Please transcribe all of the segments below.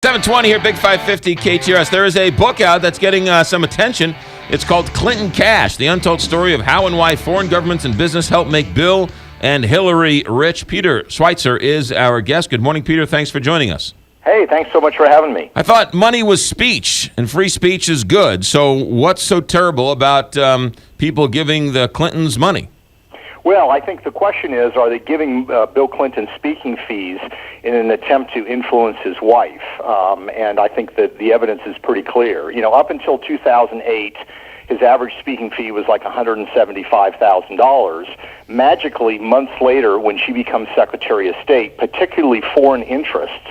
720 here, Big 550 KTRS. There is a book out that's getting some attention. It's called Clinton Cash, the untold story of how and why foreign governments and business helped make Bill and Hillary rich. Peter Schweitzer is our guest. Good morning, Peter. Thanks for joining us. Hey, thanks so much for having me. I thought money was speech, and free speech is good. So what's so terrible about people giving the Clintons money? Well, I think the question is, are they giving Bill Clinton speaking fees in an attempt to influence his wife? And I think that the evidence is pretty clear. You know, up until 2008, his average speaking fee was like $175,000. Magically, months later, when she becomes Secretary of State, particularly foreign interests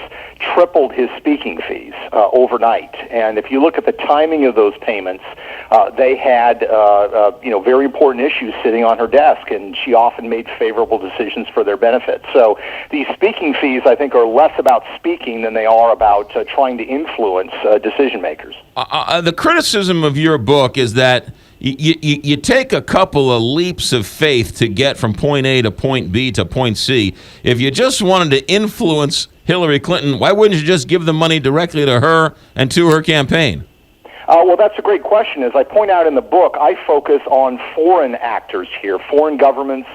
tripled his speaking fees overnight. And if you look at the timing of those payments, they had very important issues sitting on her desk, and she often made favorable decisions for their benefit. So these speaking fees, I think, are less about speaking than they are about trying to influence decision makers. The criticism of your book is that you take a couple of leaps of faith to get from point A to point B to point C. If you just wanted to influence Hillary Clinton, why wouldn't you just give the money directly to her and to her campaign? Well, that's a great question. As I point out in the book, I focus on foreign actors here, foreign governments,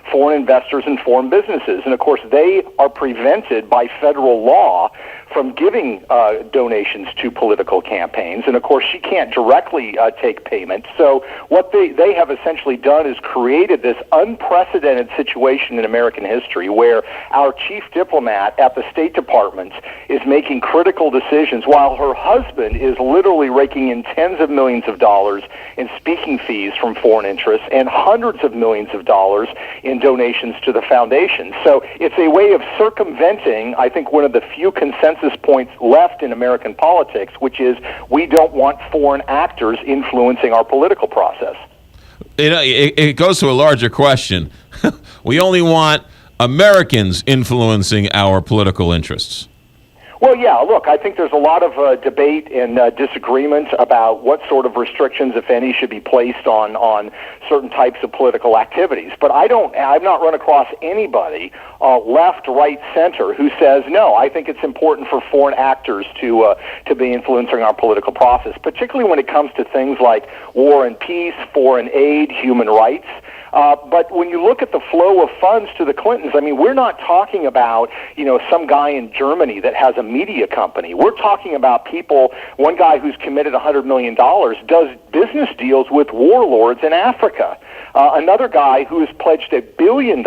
foreign investors, and foreign businesses. And, of course, they are prevented by federal law from giving donations to political campaigns. And, of course, she can't directly take payment. So what they have essentially done is created this unprecedented situation in American history where our chief diplomat at the State Department is making critical decisions while her husband is literally raking in tens of millions of dollars in speaking fees from foreign interests and hundreds of millions of dollars in donations to the foundation. So it's a way of circumventing, I think, one of the few consensus points left in American politics, which is we don't want foreign actors influencing our political process. It goes to a larger question. We only want Americans influencing our political interests. Well, yeah, look, I think there's a lot of debate and disagreement about what sort of restrictions, if any, should be placed on certain types of political activities. But I've not run across anybody, left, right, center, who says, no, I think it's important for foreign actors to be influencing our political process, particularly when it comes to things like war and peace, foreign aid, human rights. But when you look at the flow of funds to the Clintons, I mean, we're not talking about, some guy in Germany that has a media company. We're talking about people, one guy who's committed $100 million does business deals with warlords in Africa. Another guy who has pledged $1 billion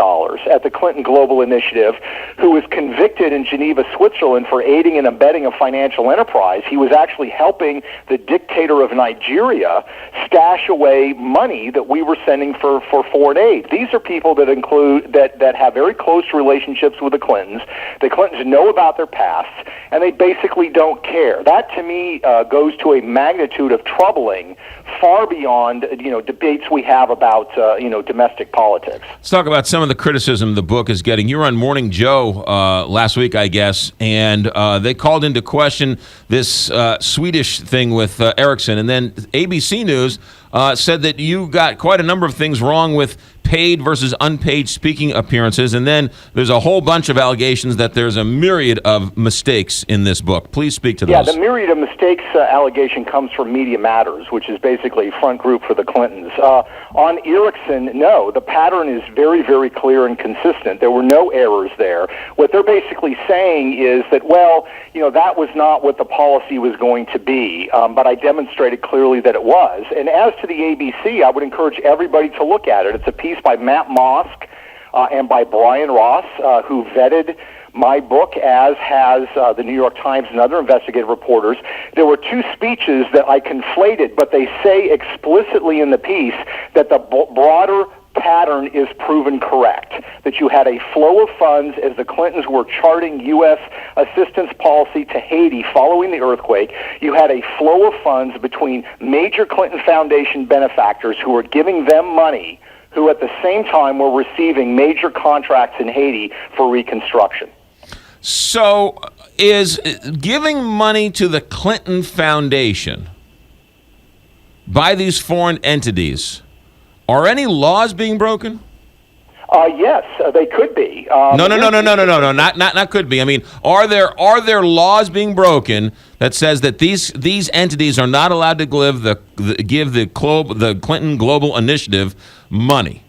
at the Clinton Global Initiative, who was convicted in Geneva, Switzerland for aiding and abetting a financial enterprise. He was actually helping the dictator of Nigeria stash away money that we were sending for foreign aid. These are people that that have very close relationships with the Clintons. The Clintons know about their pasts, and they basically don't care. That, to me, goes to a magnitude of troubling far beyond, debates we have about, domestic politics. Let's talk about some of the criticism the book is getting. You were on Morning Joe last week, I guess, and they called into question this Swedish thing with Ericsson. And then ABC News said that you got quite a number of things wrong with paid versus unpaid speaking appearances, and then there's a whole bunch of allegations that there's a myriad of mistakes in this book. Please speak to those. Yeah, the myriad of mistakes allegation comes from Media Matters, which is basically a front group for the Clintons. On Ericsson, no, the pattern is very, very clear and consistent. There were no errors there. What they're basically saying is that, that was not what the policy was going to be, but I demonstrated clearly that it was. And as to the ABC, I would encourage everybody to look at it. It's a piece by Matt Mosk and by Brian Ross, who vetted my book, as has the New York Times and other investigative reporters. There were two speeches that I conflated, but they say explicitly in the piece that the broader pattern is proven correct, that you had a flow of funds as the Clintons were charting U.S. assistance policy to Haiti following the earthquake. You had a flow of funds between major Clinton Foundation benefactors who were giving them money, who at the same time were receiving major contracts in Haiti for reconstruction. So is giving money to the Clinton Foundation by these foreign entities, are any laws being broken? Yes, they could be. No, not could be. I mean, are there laws being broken that says that these entities are not allowed to give the Clinton Global Initiative money?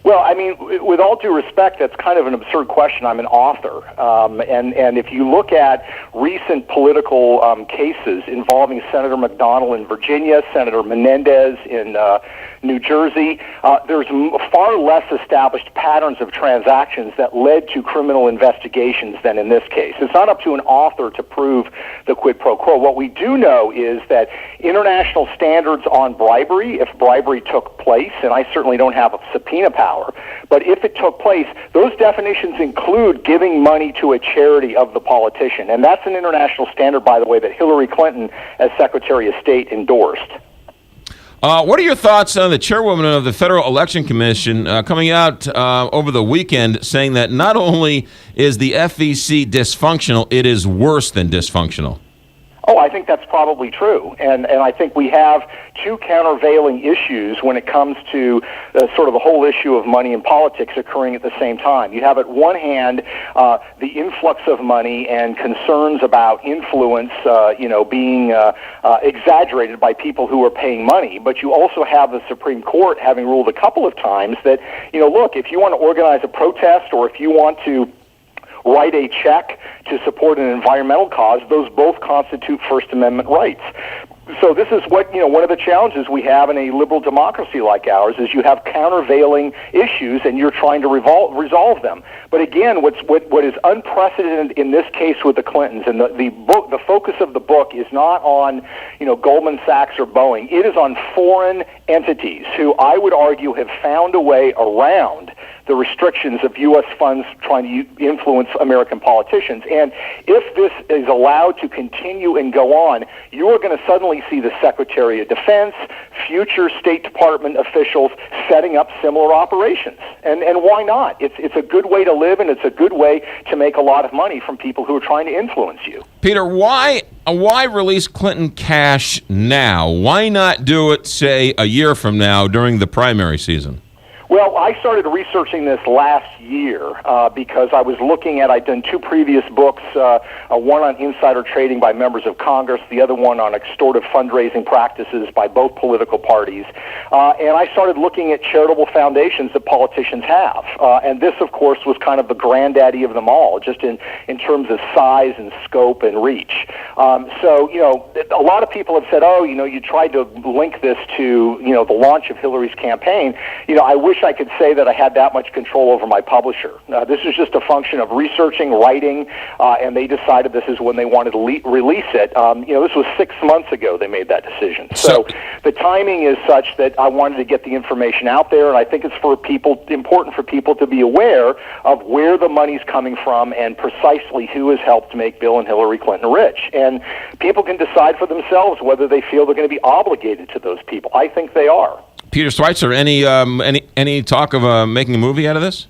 Well, I mean, with all due respect, that's kind of an absurd question. I'm an author, and if you look at recent political cases involving Senator McDonnell in Virginia, Senator Menendez in New Jersey, there's far less established patterns of transactions that led to criminal investigations than in this case. It's not up to an author to prove the quid pro quo. What we do know is that international standards on bribery, if bribery took place, and I certainly don't have a subpoena power, but if it took place, those definitions include giving money to a charity of the politician. And that's an international standard, by the way, that Hillary Clinton, as Secretary of State, endorsed. What are your thoughts on the chairwoman of the Federal Election Commission coming out over the weekend saying that not only is the FEC dysfunctional, it is worse than dysfunctional? Oh, I think that's probably true. And I think we have two countervailing issues when it comes to sort of the whole issue of money in politics occurring at the same time. You have, at one hand, the influx of money and concerns about influence, being exaggerated by people who are paying money. But you also have the Supreme Court having ruled a couple of times that, look, if you want to organize a protest or if you want to write a check to support an environmental cause, those both constitute First Amendment rights. So this is what, one of the challenges we have in a liberal democracy like ours is you have countervailing issues and you're trying to resolve them. But again, what is unprecedented in this case with the Clintons, and the focus of the book is not on, Goldman Sachs or Boeing. It is on foreign entities who I would argue have found a way around the restrictions of U.S. funds trying to influence American politicians. And if this is allowed to continue and go on, you are going to suddenly see the Secretary of Defense, future State Department officials setting up similar operations. And why not? It's a good way to live, and it's a good way to make a lot of money from people who are trying to influence you. Peter, why release Clinton cash now? Why not do it, say, a year from now during the primary season? Well, I started researching this last year because I was looking at, I'd done two previous books, one on insider trading by members of Congress, the other one on extortive fundraising practices by both political parties. And I started looking at charitable foundations that politicians have. And this, of course, was kind of the granddaddy of them all, just in terms of size and scope and reach. So, a lot of people have said, you tried to link this to, the launch of Hillary's campaign. I wish I could say that I had that much control over my publisher. This is just a function of researching, writing, and they decided this is when they wanted to release it. This was 6 months ago they made that decision. So the timing is such that I wanted to get the information out there, and I think it's important for people to be aware of where the money's coming from and precisely who has helped make Bill and Hillary Clinton rich. And people can decide for themselves whether they feel they're going to be obligated to those people. I think they are. Peter Schweizer, any talk of making a movie out of this?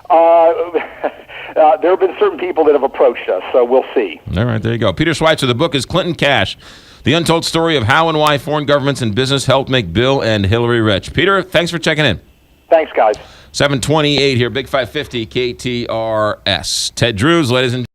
There have been certain people that have approached us, so we'll see. All right, there you go. Peter Schweizer, the book is Clinton Cash, The Untold Story of How and Why Foreign Governments and Business Helped Make Bill and Hillary Rich. Peter, thanks for checking in. Thanks, guys. 728 here, Big 550 KTRS. Ted Drewes, ladies and gentlemen.